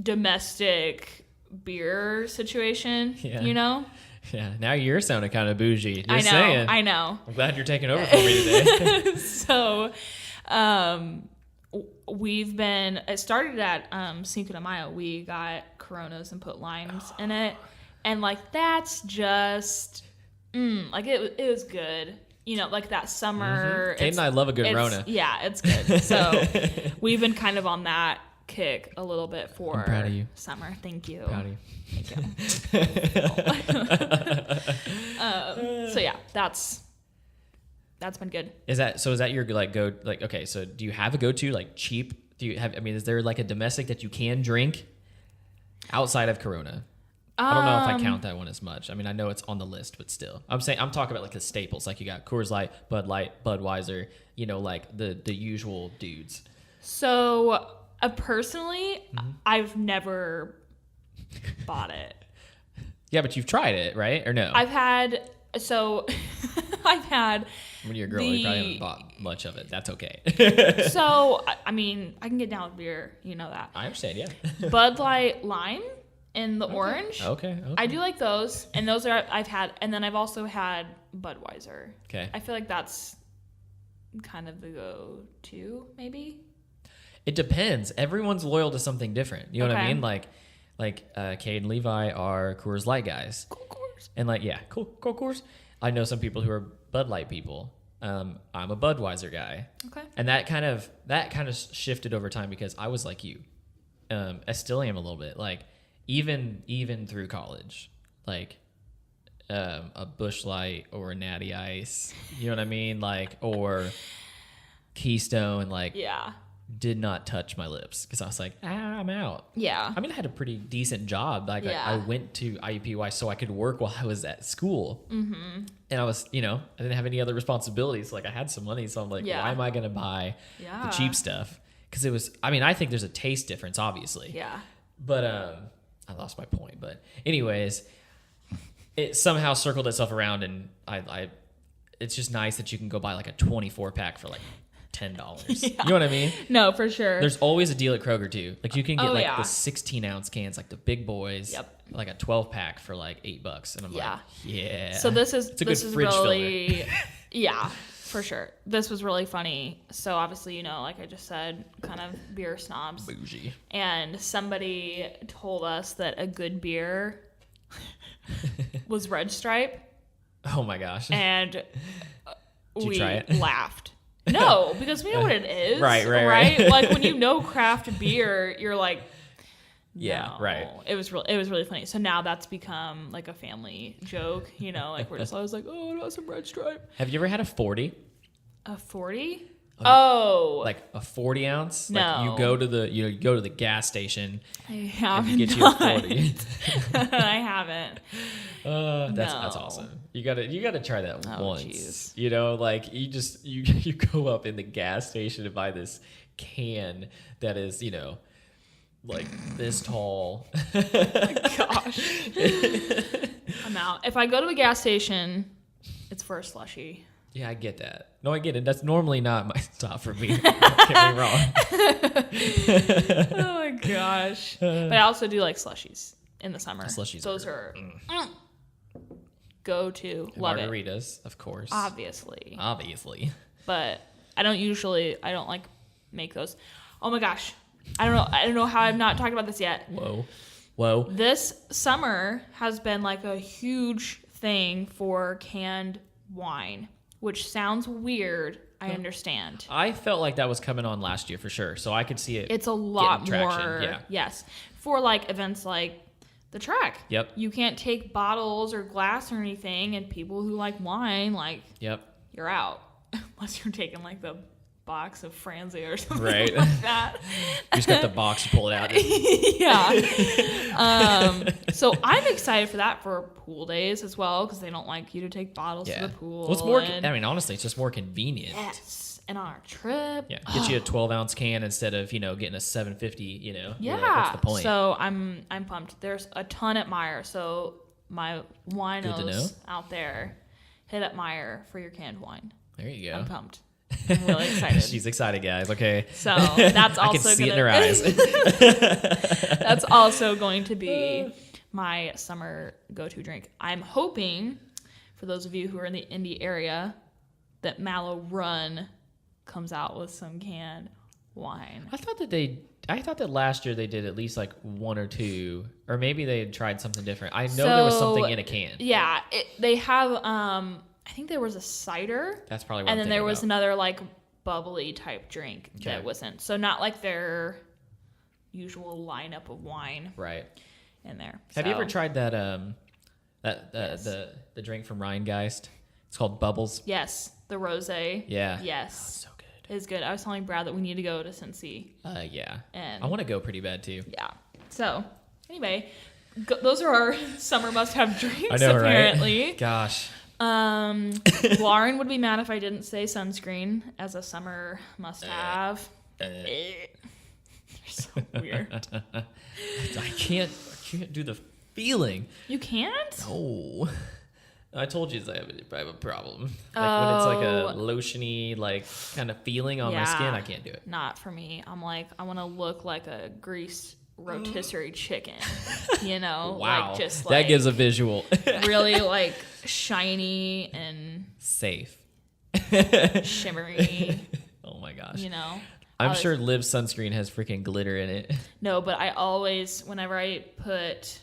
domestic beer situation, you know? Yeah, now you're sounding kind of bougie. Just I know. I'm glad you're taking over for me today. So, it started at Cinco de Mayo. We got Coronas and put limes in it. And, like, that's just, like, it was good. You know, like that summer. Kate and I love a good Rona. Yeah, it's good. So we've been kind of on that kick a little bit for I'm proud of you. Summer. Thank you. Proud of you. Thank you. So yeah, that's been good. Is that your like go, like, okay, so do you have a go-to like cheap? Do you have, I mean, is there like a domestic that you can drink outside of Corona? I don't know if I count that one as much. I mean, I know it's on the list, but still. I'm talking about like the staples. Like you got Coors Light, Bud Light, Budweiser, you know, like the usual dudes. So personally, I've never bought it. Yeah, but you've tried it, right? Or no? I've had when you're a girl, you probably haven't bought much of it. That's okay. So, I mean, I can get down with beer. You know that. I understand, yeah. Bud Light Lime. And the orange. Okay. I do like those. And those I've had. And then I've also had Budweiser. Okay. I feel like that's kind of the go-to, maybe. It depends. Everyone's loyal to something different. You know what I Okay. mean? Cade and Levi are Coors Light guys. Coors. And cool Coors. I know some people who are Bud Light people. I'm a Budweiser guy. Okay. And that kind of shifted over time because I was like you. I still am a little bit. Like even through college. Like a Busch Light or a Natty Ice. You know what I mean? Like, or Keystone, Yeah. did not touch my lips because I was like, I'm out. Yeah. I mean, I had a pretty decent job. Like, Yeah. I went to IUPUI so I could work while I was at school. Mm-hmm. And I was, I didn't have any other responsibilities. Like, I had some money. So I'm like, Yeah. why am I going to buy Yeah. the cheap stuff? Because it was, I think there's a taste difference, obviously. Yeah. But I lost my point. But anyways, it somehow circled itself around. And it's just nice that you can go buy like a 24 pack for like $10. Yeah. You know what I mean? No, for sure. There's always a deal at Kroger too. Like you can get yeah. the 16-ounce cans, like the big boys. Yep. Like a 12 pack for like $8, and I'm Yeah. like, yeah. So this is it's a good fridge really yeah, for sure. This was really funny. So obviously, like I just said, kind of beer snobs. Bougie. And somebody told us that a good beer was Red Stripe, Oh my gosh. and Did you we try it? laughed. No, because we know what it is. Right. Like when you know craft beer, you're like, Yeah, no. right. It was really funny. So now that's become like a family joke. Like we're just always like, oh, I want some Red Stripe. Have you ever had a 40? A 40? Oh, Like a 40 ounce? No. Like you go to the gas station I and haven't. you get you a 40. I haven't. That's No. awesome. You gotta try that Oh, once. jeez. Like you go up in the gas station and buy this can that is, like this tall. Gosh, I'm out. If I go to a gas station, it's for a slushie. Yeah, I get that. No, I get it. That's normally not my stop for me. Don't get me wrong. Oh my gosh! But I also do like slushies in the summer. Slushies Those are- are go to. Love it. Margaritas, of course. Obviously. But I don't like make those. Oh my gosh. I don't know how I've not talked about this yet. Whoa. This summer has been like a huge thing for canned wine, which sounds weird. I understand. I felt like that was coming on last year for sure, so I could see it. It's a lot getting traction, more. yeah. Yes. For like events like the Trek. Yep. You can't take bottles or glass or anything, and people who like wine, Yep. you're out. Unless you're taking like the box of Franzia or something Right. like that. You just got the box, you pull it out. Yeah. So I'm excited for that for pool days as well, because they don't like you to take bottles to the pool. Well, it's more. and- Honestly, it's just more convenient. yes. And on our trip. Yeah. Get you a 12-ounce can instead of getting a 750. Yeah. You're like, what's the point? So I'm pumped. There's a ton at Meyer. So my Good to know. winos out there, hit up Meyer for your canned wine. There you go. I'm pumped. I'm really excited. She's excited, guys. Okay. So that's I also can see gonna, it in her eyes. That's also going to be my summer go-to drink. I'm hoping, for those of you who are in the Indy area, that Mallow Run comes out with some canned wine. I thought that last year they did at least like one or two, or maybe they had tried something different. I know there was something in a can. Yeah, they have. I think there was a cider. That's probably what And I'm then there thinking was about. another like bubbly type drink Okay. that wasn't. So not like their usual lineup of wine Right. in there. Have you So, ever tried that Yes. the drink from Rheingeist? It's called Bubbles. Yes, the rosé. Yeah. Yes. So good. It's good. I was telling Brad that we need to go to Cincy. Yeah. And I want to go pretty bad too. yeah. So anyway, those are our summer must-have drinks. I know, apparently. right? Gosh. Lauren would be mad if I didn't say sunscreen as a summer must-have. You're so weird. I can't do the feeling. You can't? Oh. I told you I have a problem. Like when it's like a Oh. lotiony, like kind of feeling on my skin, I can't do it. Not for me. I'm like, I want to look like a greased rotisserie chicken. Wow. Like just that like gives a visual. really like shiny and Safe. shimmery. Oh my gosh. I'm sure Liv's sunscreen has freaking glitter in it. No, but I always, whenever I put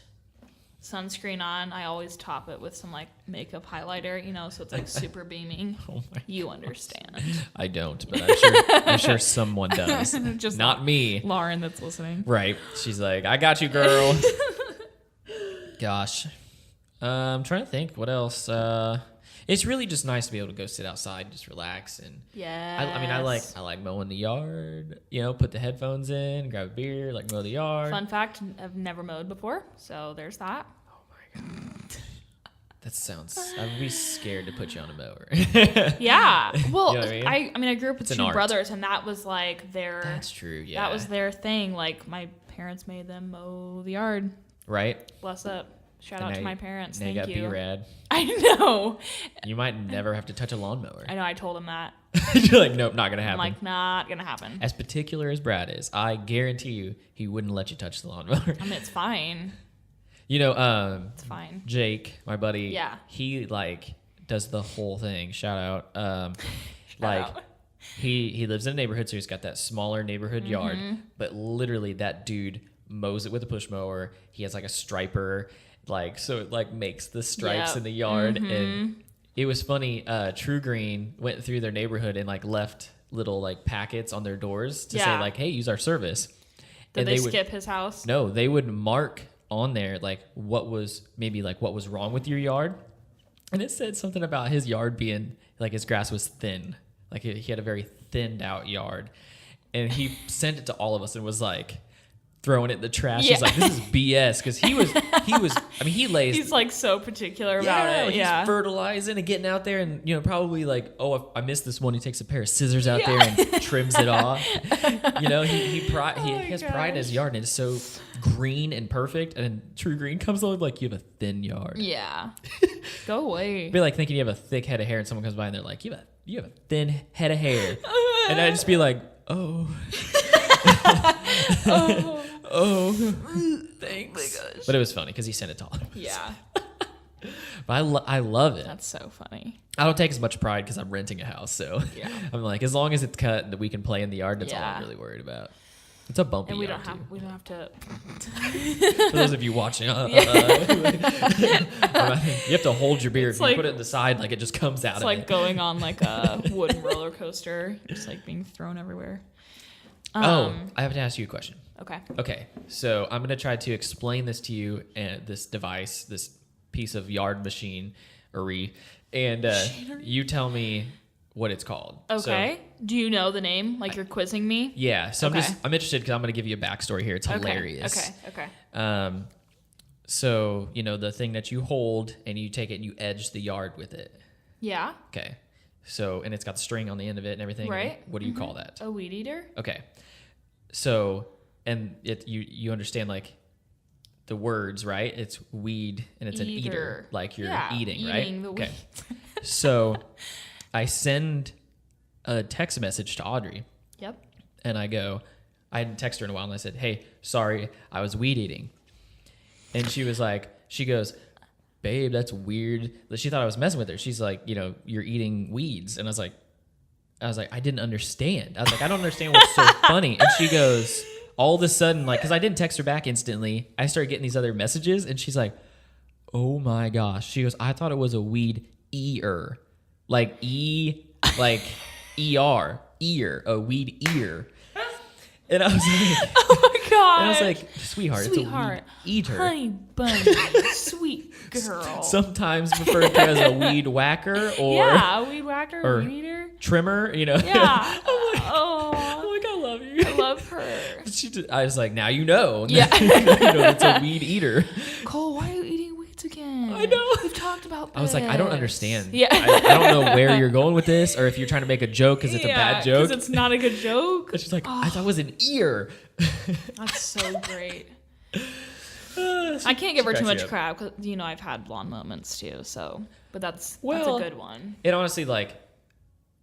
sunscreen on, I always top it with some like makeup highlighter, you know, so it's like super beaming. Oh my You gosh. understand. I don't, but I'm sure someone does. Just not me. Lauren that's listening. Right. She's like, I got you, girl. Gosh. I'm trying to think what else. It's really just nice to be able to go sit outside and just relax. And Yeah. I mean, I like mowing the yard, you know, put the headphones in, grab a beer, like mow the yard. Fun fact, I've never mowed before, so there's that. Oh my God. That sounds, I would be scared to put you on a mower. Yeah. Well, You know what I mean? I grew up with It's an two art. brothers, and that was like their. That's true, yeah. That was their thing. Like my parents made them mow the yard. Right? Bless up. Shout And out now to you- my parents. Now Thank you got you. B-Rad. I know. You might never have to touch a lawnmower. I know. I told him that. You're like, nope, not gonna I'm happen. like, not gonna happen. As particular as Brad is, I guarantee you he wouldn't let you touch the lawnmower. I mean, it's fine. You know, It's fine. Jake, my buddy, Yeah. he like does the whole thing. Shout out. Like out. he lives in a neighborhood, so he's got that smaller neighborhood yard. But literally, that dude mows it with a push mower. He has like a striper, like so it like makes the stripes Yep. in the yard. And it was funny. True Green went through their neighborhood and like left little like packets on their doors to say Yeah. like, "Hey, use our service." Did And they would- skip his house? No, they would mark on there like what was wrong with your yard, and it said something about his yard being like his grass was thin, like he had a very thinned out yard, and he sent it to all of us and was like throwing it in the trash. Yeah. He's like, this is BS, because he was I mean, he lays. He's like so particular about Yeah, it. like Yeah. he's fertilizing and getting out there, and you know, probably like, oh, I missed this one. He takes a pair of scissors out there and trims it off. You know, he has pride in his gosh. yard, and it's so green and perfect. And True Green comes along like, you have a thin yard. Yeah. Go away. Be like thinking you have a thick head of hair, and someone comes by and they're like, you have a thin head of hair, and I just be like, oh. Oh, thanks. But it was funny because he sent it to all of us. Yeah. But I love it. That's so funny. I don't take as much pride because I'm renting a house, so Yeah. I'm like, as long as it's cut that we can play in the yard, that's all Yeah. I'm really worried about. It's a bumpy And we yard don't too. have to. For those of you watching, you have to hold your beer. It's If you like- put it in the side, like it just comes out It's of like it. going on like a wooden roller coaster, just like being thrown everywhere. I have to ask you a question. Okay. Okay, so I'm gonna try to explain this to you, and this device, this piece of yard machinery, and you tell me what it's called. Okay. So, Do you know the name? Like you're quizzing me? yeah. So Okay. I'm interested because I'm gonna give you a backstory here. It's hilarious. Okay. So you know the thing that you hold and you take it and you edge the yard with it. Yeah. Okay. So and it's got the string on the end of it and everything. Right. What do you call that? A weed eater? Okay. So and you understand like the words, right? It's weed and it's an eater, like you're eating, right? The Okay. weed. So I send a text message to Audrey Yep. and I hadn't texted her in a while, and I said, "Hey, sorry, I was weed eating." And she goes, "Babe, that's weird." She thought I was messing with her. She's like, "You know, you're eating weeds." And I was like, I didn't understand. I was like, I don't understand what's so funny. And she goes, all of a sudden, like, because I didn't text her back instantly, I started getting these other messages, and she's like, "Oh my gosh." She goes, "I thought it was a weed ear, like ER, ear, a weed ear." And I was like, Oh my god. and I was like, "Sweetheart, it's a weed eater." Honey bunny, sweet girl. Sometimes referred to as a weed whacker or yeah, a weed whacker, or- weed eater. trimmer, you know. Yeah. I'm Oh, like, I love you. I love her. I was like, now you know. Yeah. You know, it's a weed eater. Cole, why are you eating weeds again? I know. We've talked about this. I was like, I don't understand. Yeah. I don't know where you're going with this, or if you're trying to make a joke because it's a bad joke. Because it's not a good joke. And she's like, I thought it was an ear. That's so great. I can't give her too cracks me much up. crap because, you know, I've had blonde moments too. So, but that's a Well, good one. It honestly, like,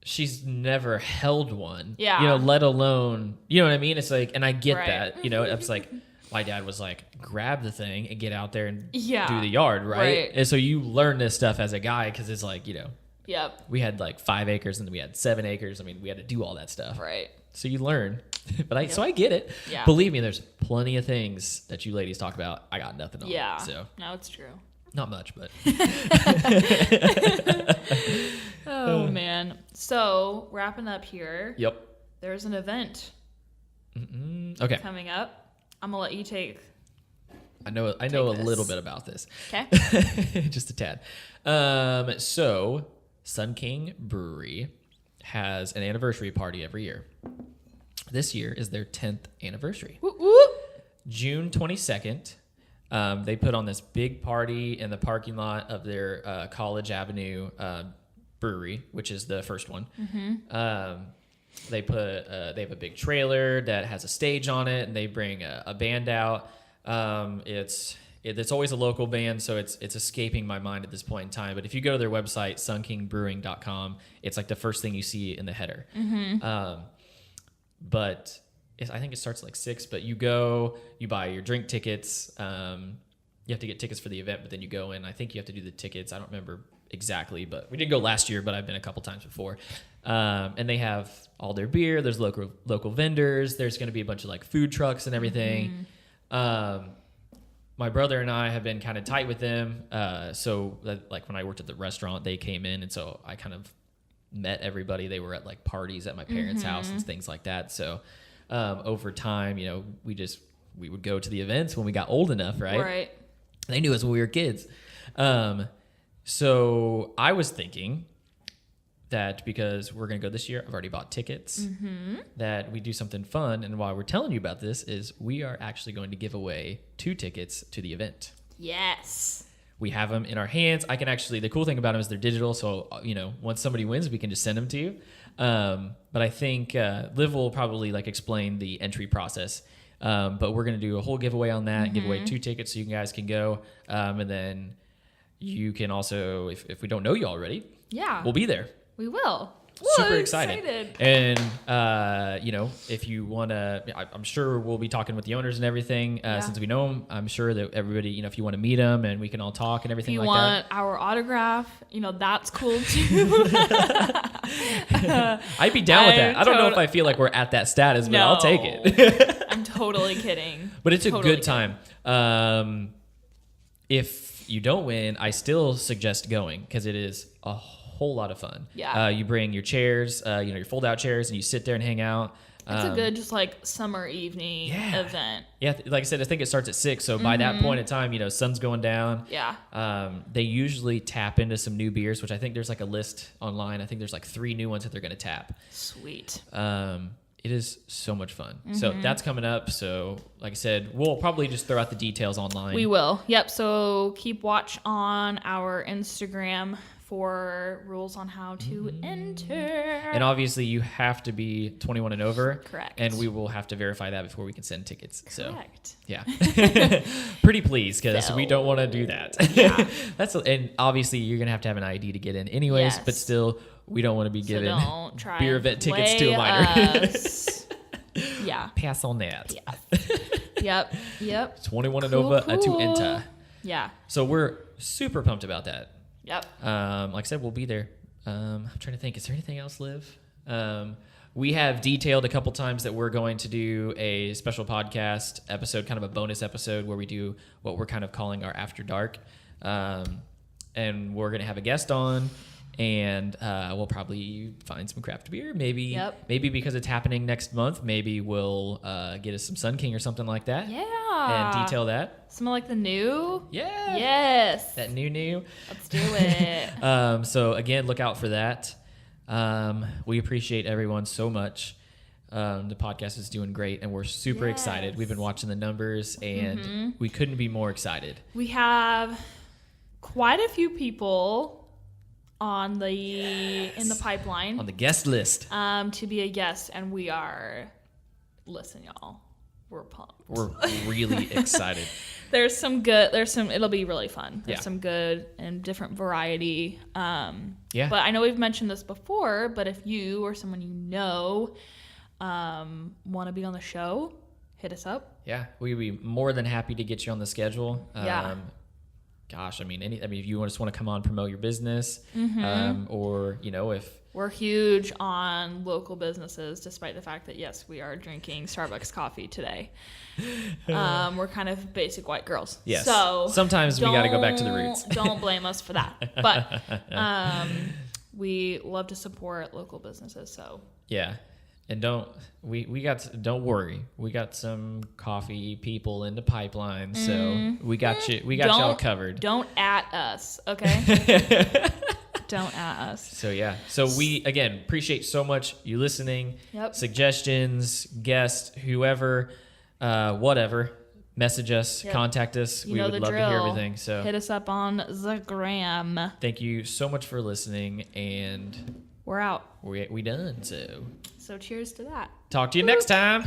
she's never held one. Yeah. You know, let alone, you know what I mean? It's like, and I get Right. that. You know, it's like, my dad was like, grab the thing and get out there and Yeah. do the yard, right? Right. And so you learn this stuff as a guy because it's like, you know, Yep. we had like 5 acres and then we had 7 acres. I mean, we had to do all that stuff. Right. So you learn. But so I get it. Yeah. Believe me, there's plenty of things that you ladies talk about. I got nothing on. Yeah. So No, it's true. not much, but Oh man. So wrapping up here. yep. There's an event Okay. coming up. I'm gonna let you take. I know a this. little bit about this. Okay. Just a tad. So Sun King Brewery has an anniversary party every year. This year is their 10th anniversary. Whoop, whoop. June 22nd, they put on this big party in the parking lot of their College Avenue brewery, which is the first one. They have a big trailer that has a stage on it, and they bring a band out. It's always a local band, so it's escaping my mind at this point in time. But if you go to their website, sunKingBrewing.com, it's like the first thing you see in the header. But I think it starts at like 6, but you go, you buy your drink tickets. You have to get tickets for the event, but then you go in. I think you have to do the tickets. I don't remember exactly, but we didn't go last year, but I've been a couple times before. And they have all their beer. There's local vendors. There's going to be a bunch of like food trucks and everything. My brother and I have been kind of tight with them. So like when I worked at the restaurant, they came in, and so I kind of met everybody. They were at like parties at my parents' house and things like that. So over time, we would go to the events when we got old enough, right? Right. They knew us when we were kids. So I was thinking that because we're going to go this year, I've already bought tickets, that we do something fun. And why we're telling you about this is we are actually going to give away 2 tickets to the event. Yes. We have them in our hands. I can actually, the cool thing about them is they're digital. So, once somebody wins, we can just send them to you. But I think Liv will probably like explain the entry process. But we're going to do a whole giveaway on that, give away 2 tickets so you guys can go. And then you can also, if we don't know you already, we'll be there. We will. Super excited. And, if you want to, I'm sure we'll be talking with the owners and everything since we know them. I'm sure that everybody, if you want to meet them and we can all talk and everything like that. If you want our autograph, that's cool too. I'd be down with that. I don't know if I feel like we're at that status, but I'll take it. I'm totally kidding. But it's a good time. If you don't win, I still suggest going because it is a whole lot of fun. Yeah. You bring your chairs, your fold out chairs, and you sit there and hang out. It's a good just like summer evening event. Yeah, like I said, I think it starts at 6. So by that point in time, sun's going down. Yeah. They usually tap into some new beers, which I think there's like a list online. I think there's like 3 new ones that they're going to tap. Sweet. It is so much fun. So that's coming up. So like I said, we'll probably just throw out the details online. We will. Yep. So keep watch on our Instagram for rules on how to enter. And obviously you have to be 21 and over. Correct. And we will have to verify that before we can send tickets. Correct. So yeah. Pretty please, because we don't want to do that. Yeah. And obviously you're gonna have to have an ID to get in anyways, but still we don't want to be giving beer event tickets to a minor. Yeah. Pass on that. Yeah. Yep. 21 and over to enter. Yeah. So we're super pumped about that. Yep. Like I said, we'll be there. I'm trying to think. Is there anything else, Liv? We have detailed a couple times that we're going to do a special podcast episode, kind of a bonus episode where we do what we're kind of calling our After Dark. And we're going to have a guest on, and we'll probably find some craft beer. Maybe because it's happening next month, maybe we'll get us some Sun King or something like that. Yeah. And detail that. Something like the new? Yeah. Yes. That new. Let's do it. So again, look out for that. We appreciate everyone so much. The podcast is doing great, and we're super excited. We've been watching the numbers, and we couldn't be more excited. We have quite a few people on in the pipeline on the guest list to be a guest, and we are. Listen, y'all. We're pumped. We're really excited. It'll be really fun. There's some good and different variety. But I know we've mentioned this before, but if you or someone you know want to be on the show, hit us up. Yeah, we'd be more than happy to get you on the schedule. gosh, I mean, if you just want to come on, promote your business, or, you know, if we're huge on local businesses, despite the fact that, yes, we are drinking Starbucks coffee today. We're kind of basic white girls. Yes. So sometimes we got to go back to the roots. Don't blame us for that. But we love to support local businesses. So yeah. And don't worry. We got some coffee people in the pipeline, so we got you. We got y'all covered. Don't at us, okay? Don't at us. So yeah. So we again appreciate so much you listening. Yep. Suggestions, guests, whoever, whatever. Message us, contact us. We would love to hear everything. So hit us up on the gram. Thank you so much for listening, and we're out. We done. So cheers to that. Talk to you next time.